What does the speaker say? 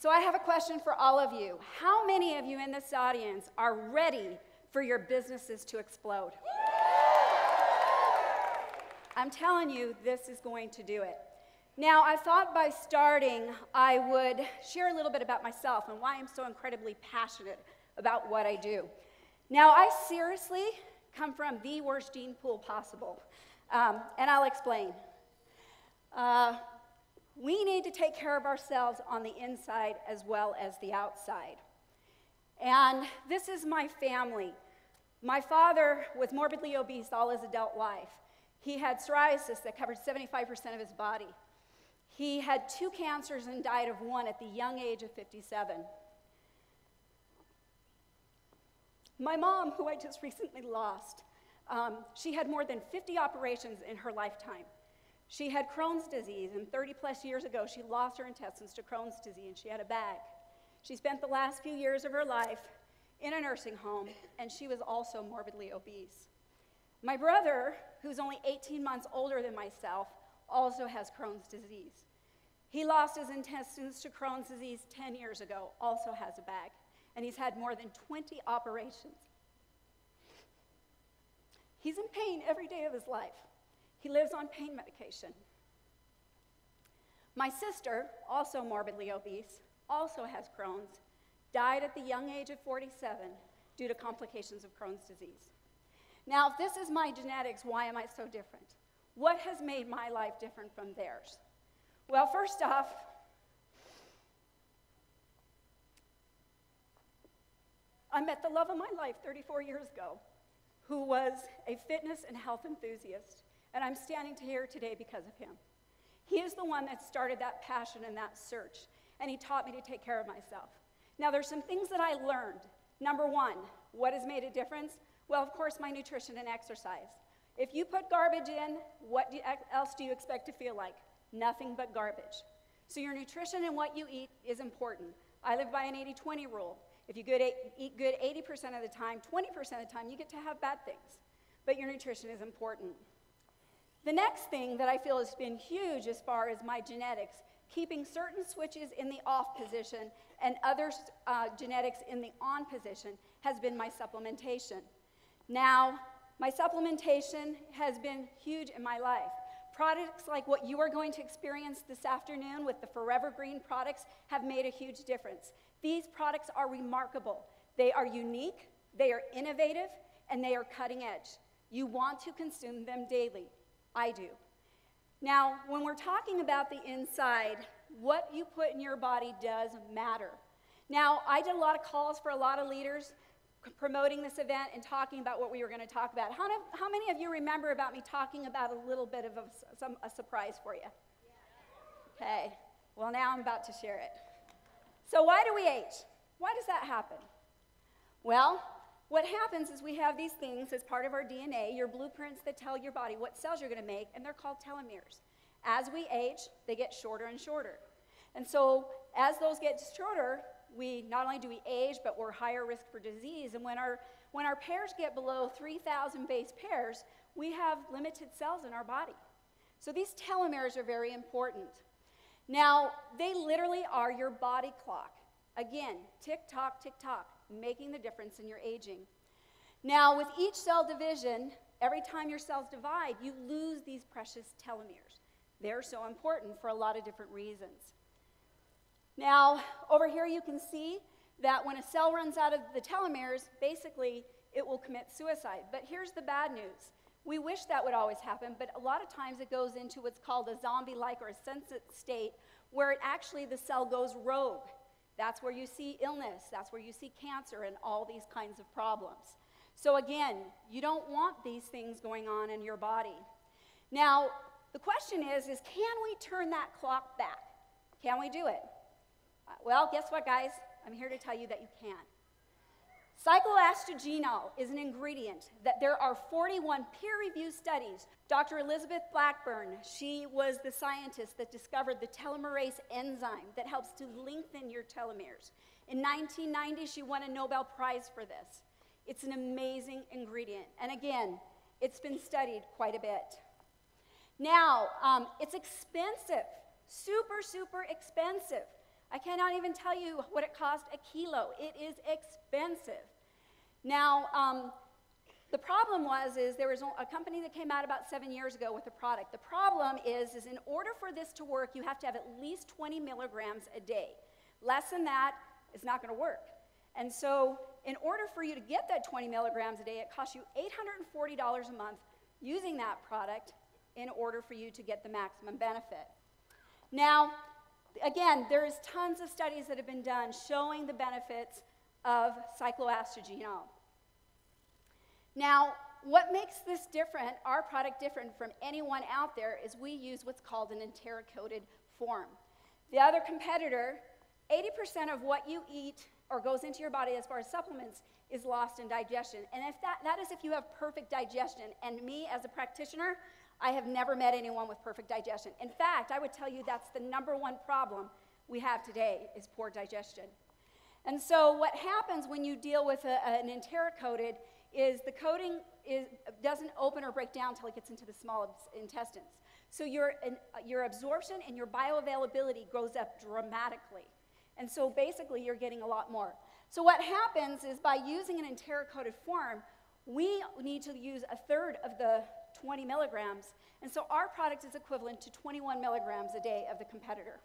So I have a question for all of you. How many of you in this audience are ready for your businesses to explode? I'm telling you, this is going to do it. Now, I thought by starting, I would share a little bit about myself and why I'm so incredibly passionate about what I do. Now, I seriously come from the worst gene pool possible, and I'll explain. We need to take care of ourselves on the inside as well as the outside. And this is my family. My father was morbidly obese all his adult life. He had psoriasis that covered 75% of his body. He had 2 cancers and died of 1 at the young age of 57. My mom, who I just recently lost, she had more than 50 operations in her lifetime. She had Crohn's disease, and 30 plus years ago, she lost her intestines to Crohn's disease, and she had a bag. She spent the last few years of her life in a nursing home, and she was also morbidly obese. My brother, who's only 18 months older than myself, also has Crohn's disease. He lost his intestines to Crohn's disease 10 years ago, also has a bag, and he's had more than 20 operations. He's in pain every day of his life. He lives on pain medication. My sister, also morbidly obese, also has Crohn's, died at the young age of 47 due to complications of Crohn's disease. Now, if this is my genetics, why am I so different? What has made my life different from theirs? Well, first off, I met the love of my life 34 years ago, who was a fitness and health enthusiast, and I'm standing here today because of him. He is the one that started that passion and that search, and he taught me to take care of myself. Now, there's some things that I learned. Number one, what has made a difference? Well, of course, my nutrition and exercise. If you put garbage in, what else do you expect to feel like? Nothing but garbage. So your nutrition and what you eat is important. I live by an 80-20 rule. If you eat good 80% of the time, 20% of the time, you get to have bad things. But your nutrition is important. The next thing that I feel has been huge as far as my genetics, keeping certain switches in the off position and other genetics in the on position, has been my supplementation. Now, my supplementation has been huge in my life. Products like what you are going to experience this afternoon with the Forever Green products have made a huge difference. These products are remarkable. They are unique, they are innovative, and they are cutting edge. You want to consume them daily. I do. Now, when we're talking about the inside, what you put in your body does matter. Now, I did a lot of calls for a lot of leaders promoting this event and talking about what we were going to talk about. How many of you remember about me talking about a little bit of a surprise for you? Okay, well, now I'm about to share it. So why do we age? Why does that happen? Well, what happens is we have these things as part of our DNA, your blueprints that tell your body what cells you're going to make, and they're called telomeres. As we age, they get shorter and shorter. And so as those get shorter, we not only do we age, but we're higher risk for disease. And when our pairs get below 3,000 base pairs, we have limited cells in our body. So these telomeres are very important. Now, they literally are your body clock. Again, tick-tock, tick-tock, making the difference in your aging. Now, with each cell division, every time your cells divide, you lose these precious telomeres. They're so important for a lot of different reasons. Now, over here you can see that when a cell runs out of the telomeres, basically it will commit suicide. But here's the bad news. We wish that would always happen, but a lot of times it goes into what's called a zombie-like or a sunset state, where the cell goes rogue. That's where you see illness, that's where you see cancer and all these kinds of problems. So again, you don't want these things going on in your body. Now, the question is can we turn that clock back? Can we do it? Well, guess what, guys? I'm here to tell you that you can. Cycloastragenol is an ingredient that there are 41 peer-reviewed studies. Dr. Elizabeth Blackburn, she was the scientist that discovered the telomerase enzyme that helps to lengthen your telomeres. In 1990, she won a Nobel Prize for this. It's an amazing ingredient. And again, it's been studied quite a bit. Now, it's expensive, super, super expensive. I cannot even tell you what it cost a kilo. It is expensive. Now, the problem is there was a company that came out about 7 years ago with a product. The problem is in order for this to work, you have to have at least 20 milligrams a day. Less than that, it's not going to work. And so in order for you to get that 20 milligrams a day, it costs you $840 a month using that product in order for you to get the maximum benefit. Now, again, there's tons of studies that have been done showing the benefits of cycloestrogenol. Now, what makes this different, our product different from anyone out there, is we use what's called an enteric-coated form. The other competitor, 80% of what you eat or goes into your body as far as supplements is lost in digestion. And if that is if you have perfect digestion. And me, as a practitioner, I have never met anyone with perfect digestion. In fact, I would tell you that's the #1 problem we have today is poor digestion. And so what happens when you deal with an enteric-coated is the coating doesn't open or break down until it gets into the small intestines. So your absorption and your bioavailability goes up dramatically. And so basically you're getting a lot more. So what happens is by using an enteric-coated form, we need to use 1/3 of the 20 milligrams. And so our product is equivalent to 21 milligrams a day of the competitor.